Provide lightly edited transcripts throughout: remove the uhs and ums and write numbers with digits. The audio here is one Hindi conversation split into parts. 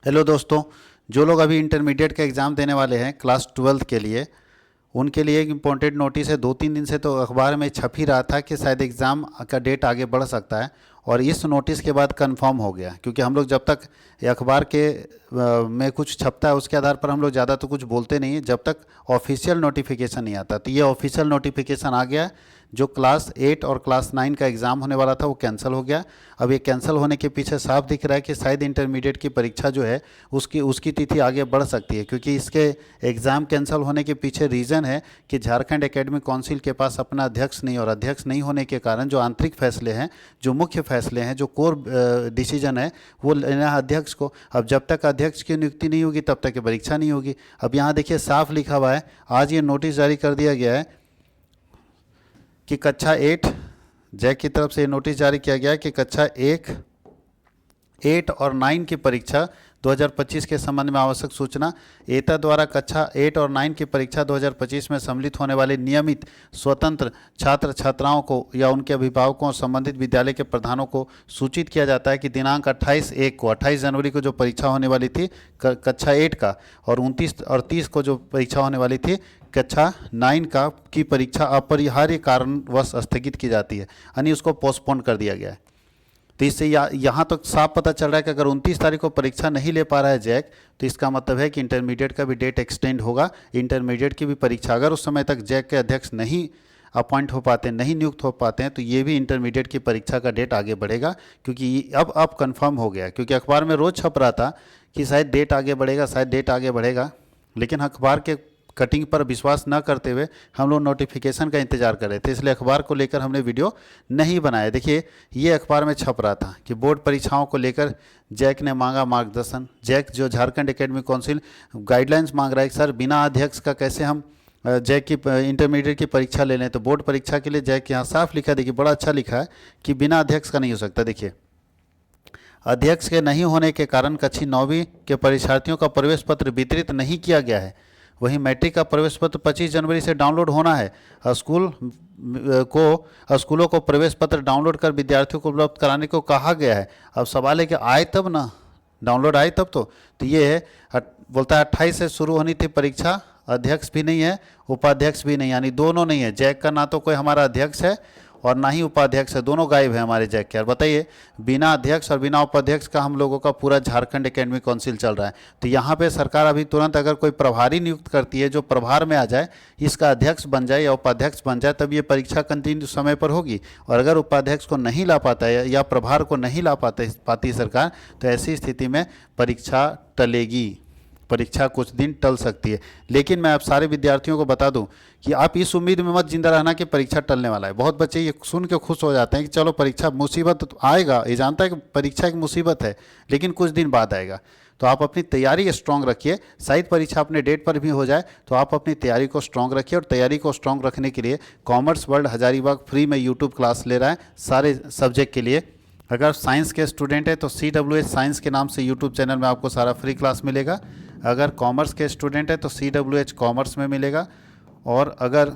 हेलो दोस्तों। जो लोग अभी इंटरमीडिएट का एग्ज़ाम देने वाले हैं क्लास 12th के लिए, उनके लिए एक इम्पोर्टेंट नोटिस है। 2-3 दिन से तो अखबार में छप ही रहा था कि शायद एग्ज़ाम का डेट आगे बढ़ सकता है, और इस नोटिस के बाद कंफर्म हो गया। क्योंकि हम लोग जब तक ये अखबार के में कुछ छपता है उसके आधार पर हम लोग ज़्यादा तो कुछ बोलते नहीं हैं जब तक ऑफिशियल नोटिफिकेशन नहीं आता। तो ये ऑफिशियल नोटिफिकेशन आ गया। जो क्लास 8 और क्लास 9 का एग्ज़ाम होने वाला था वो कैंसिल हो गया। अब ये कैंसिल होने के पीछे साफ दिख रहा है कि शायद इंटरमीडिएट की परीक्षा जो है उसकी उसकी तिथि आगे बढ़ सकती है। क्योंकि इसके एग्ज़ाम कैंसिल होने के पीछे रीज़न है कि झारखंड एकेडमिक काउंसिल के पास अपना अध्यक्ष नहीं, और अध्यक्ष नहीं होने के कारण जो आंतरिक फैसले हैं, जो मुख्य फैसले हैं, जो कोर डिसीजन है, वो लेना है अध्यक्ष को। अब जब तक अध्यक्ष की नियुक्ति नहीं होगी तब तक ये परीक्षा नहीं होगी। अब यहाँ देखिए साफ लिखा हुआ है, आज ये नोटिस जारी कर दिया गया है कि कक्षा 8 जैक की तरफ से ये नोटिस जारी किया गया है कि कक्षा 8 और 9 की परीक्षा 2025 के संबंध में आवश्यक सूचना। एटा द्वारा कक्षा 8 और 9 की परीक्षा 2025 में सम्मिलित होने वाले नियमित स्वतंत्र छात्र छात्राओं को या उनके अभिभावकों और संबंधित विद्यालय के प्रधानों को सूचित किया जाता है कि दिनांक 28 जनवरी को जो परीक्षा होने वाली थी कक्षा 8 का, और 29 और 30 को जो परीक्षा होने वाली थी कक्षा 9 का की परीक्षा अपरिहार्य कारणवश स्थगित की जाती है, यानी उसको पोस्टपोन कर दिया गया है। तो इससे यहाँ तो साफ पता चल रहा है कि अगर 29 तारीख को परीक्षा नहीं ले पा रहा है जैक, तो इसका मतलब है कि इंटरमीडिएट का भी डेट एक्सटेंड होगा। इंटरमीडिएट की भी परीक्षा अगर उस समय तक जैक के अध्यक्ष नहीं अपॉइंट हो पाते, नहीं नियुक्त हो पाते हैं, तो ये भी इंटरमीडिएट की परीक्षा का डेट आगे बढ़ेगा। क्योंकि अब कंफर्म हो गया। क्योंकि अखबार में रोज़ छप रहा था कि शायद डेट आगे बढ़ेगा, शायद डेट आगे बढ़ेगा, लेकिन अखबार के कटिंग पर विश्वास न करते हुए हम लोग नोटिफिकेशन का इंतजार कर रहे थे, इसलिए अखबार को लेकर हमने वीडियो नहीं बनाया। देखिए ये अखबार में छप रहा था कि बोर्ड परीक्षाओं को लेकर जैक ने मांगा मार्गदर्शन। जैक जो झारखंड एकेडमिक काउंसिल गाइडलाइंस मांग रहा है कि सर बिना अध्यक्ष का कैसे हम जैक की इंटरमीडिएट की परीक्षा ले लें। तो बोर्ड परीक्षा के लिए जैक यहाँ साफ लिखा है, देखिए बड़ा अच्छा लिखा है कि बिना अध्यक्ष का नहीं हो सकता। देखिए अध्यक्ष के नहीं होने के कारण कक्षा 9वीं के परीक्षार्थियों का प्रवेश पत्र वितरित नहीं किया गया है। वहीं मैट्रिक का प्रवेश पत्र 25 जनवरी से डाउनलोड होना है। स्कूलों को प्रवेश पत्र डाउनलोड कर विद्यार्थियों को उपलब्ध कराने को कहा गया है। अब सवाल है कि आए तब ना, डाउनलोड आए तब तो ये है। बोलता है 28 से शुरू होनी थी परीक्षा, अध्यक्ष भी नहीं है उपाध्यक्ष भी नहीं, यानी दोनों नहीं है। जैक का ना तो कोई हमारा अध्यक्ष है और ना ही उपाध्यक्ष है, दोनों गायब है हमारे जैक के। और बताइए बिना अध्यक्ष और बिना उपाध्यक्ष का हम लोगों का पूरा झारखंड एकेडमिक काउंसिल चल रहा है। तो यहाँ पे सरकार अभी तुरंत अगर कोई प्रभारी नियुक्त करती है जो प्रभार में आ जाए, इसका अध्यक्ष बन जाए या उपाध्यक्ष बन जाए, तब ये परीक्षा कंटिन्यू समय पर होगी। और अगर उपाध्यक्ष को नहीं ला पाता है या प्रभार को नहीं ला पाती सरकार, तो ऐसी स्थिति में परीक्षा टलेगी, परीक्षा कुछ दिन टल सकती है। लेकिन मैं आप सारे विद्यार्थियों को बता दूं कि आप इस उम्मीद में मत जिंदा रहना कि परीक्षा टलने वाला है। बहुत बच्चे ये सुन के खुश हो जाते हैं कि चलो परीक्षा, मुसीबत तो आएगा, ये जानता है कि परीक्षा एक मुसीबत है, लेकिन कुछ दिन बाद आएगा। तो आप अपनी तैयारी स्ट्रॉन्ग रखिए। शायद परीक्षा अपने डेट पर भी हो जाए, तो आप अपनी तैयारी को स्ट्रॉन्ग रखिए। और तैयारी को स्ट्रॉन्ग रखने के लिए कॉमर्स वर्ल्ड हजारीबाग फ्री में यूट्यूब क्लास ले रहा है सारे सब्जेक्ट के लिए। अगर साइंस के स्टूडेंट है तो CWH साइंस के नाम से यूट्यूब चैनल में आपको सारा फ्री क्लास मिलेगा। अगर कॉमर्स के स्टूडेंट है तो CWH कॉमर्स में मिलेगा। और अगर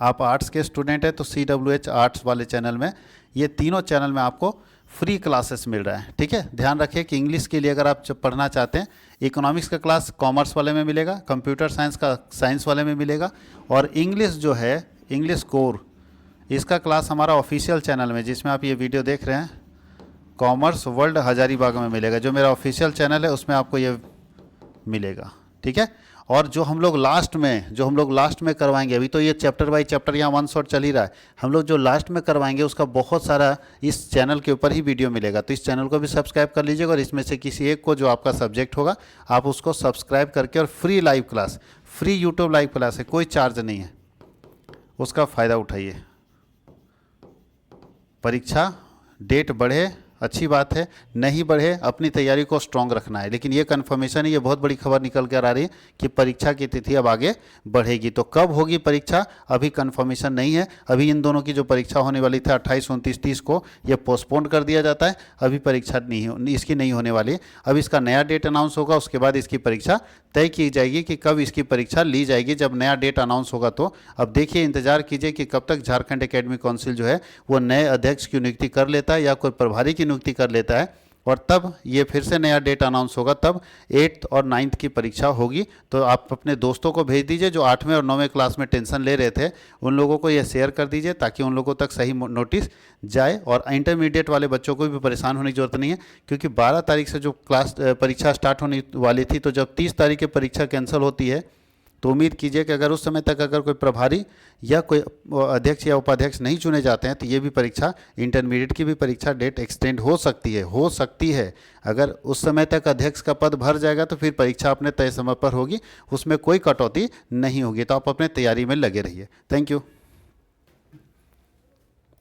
आप आर्ट्स के स्टूडेंट है तो CWH आर्ट्स वाले चैनल में, ये तीनों चैनल में आपको फ्री क्लासेस मिल रहा है। ठीक है, ध्यान रखिए कि इंग्लिश के लिए अगर आप पढ़ना चाहते हैं, इकोनॉमिक्स का क्लास कॉमर्स वाले में मिलेगा, कंप्यूटर साइंस का साइंस वाले में मिलेगा, और इंग्लिश जो है इंग्लिश कोर, इसका क्लास हमारा ऑफिशियल चैनल में, जिसमें आप ये वीडियो देख रहे हैं, कॉमर्स वर्ल्ड हजारीबाग में मिलेगा। जो मेरा ऑफिशियल चैनल है उसमें आपको ये मिलेगा। ठीक है, और जो हम लोग लास्ट में करवाएंगे, अभी तो ये चैप्टर बाय चैप्टर यहाँ 1 शॉट चल ही रहा है, हम लोग जो लास्ट में करवाएंगे उसका बहुत सारा इस चैनल के ऊपर ही वीडियो मिलेगा। तो इस चैनल को भी सब्सक्राइब कर लीजिएगा, और इसमें से किसी एक को जो आपका सब्जेक्ट होगा आप उसको सब्सक्राइब करके, और free live class, free YouTube live class है, कोई चार्ज नहीं है, उसका फ़ायदा उठाइए। परीक्षा डेट बढ़े अच्छी बात है, नहीं बढ़े अपनी तैयारी को स्ट्रॉन्ग रखना है। लेकिन ये कन्फर्मेशन है, ये बहुत बड़ी खबर निकल कर आ रही है कि परीक्षा की तिथि अब आगे बढ़ेगी। तो कब होगी परीक्षा अभी कन्फर्मेशन नहीं है। अभी इन दोनों की जो परीक्षा होने वाली थी 28, 29, 30 को, ये पोस्टपोन कर दिया जाता है। अभी परीक्षा इसकी नहीं होने वाली है। अब इसका नया डेट अनाउंस होगा, उसके बाद इसकी परीक्षा तय की जाएगी कि कब इसकी परीक्षा ली जाएगी। जब नया डेट अनाउंस होगा तो अब देखिए, इंतजार कीजिए कि कब तक झारखंड एकेडमिक काउंसिल जो है वो नए अध्यक्ष की नियुक्ति कर लेता है या कोई प्रभारी की नियुक्ति कर लेता है। और तब ये फिर से नया डेट अनाउंस होगा, तब 8th और 9th की परीक्षा होगी। तो आप अपने दोस्तों को भेज दीजिए जो 8वें और 9वें क्लास में टेंशन ले रहे थे, उन लोगों को ये शेयर कर दीजिए ताकि उन लोगों तक सही नोटिस जाए, और इंटरमीडिएट वाले बच्चों को भी परेशान होने की जरूरत नहीं है, क्योंकि 12 तारीख से जो क्लास परीक्षा स्टार्ट होने वाली थी, तो जब 30 तारीख की परीक्षा कैंसिल होती है तो उम्मीद कीजिए कि अगर उस समय तक अगर कोई प्रभारी या कोई अध्यक्ष या उपाध्यक्ष नहीं चुने जाते हैं तो ये भी परीक्षा, इंटरमीडिएट की भी परीक्षा डेट एक्सटेंड हो सकती है। अगर उस समय तक अध्यक्ष का पद भर जाएगा तो फिर परीक्षा अपने तय समय पर होगी, उसमें कोई कटौती नहीं होगी। तो आप अपने तैयारी में लगे रहिए। Thank you.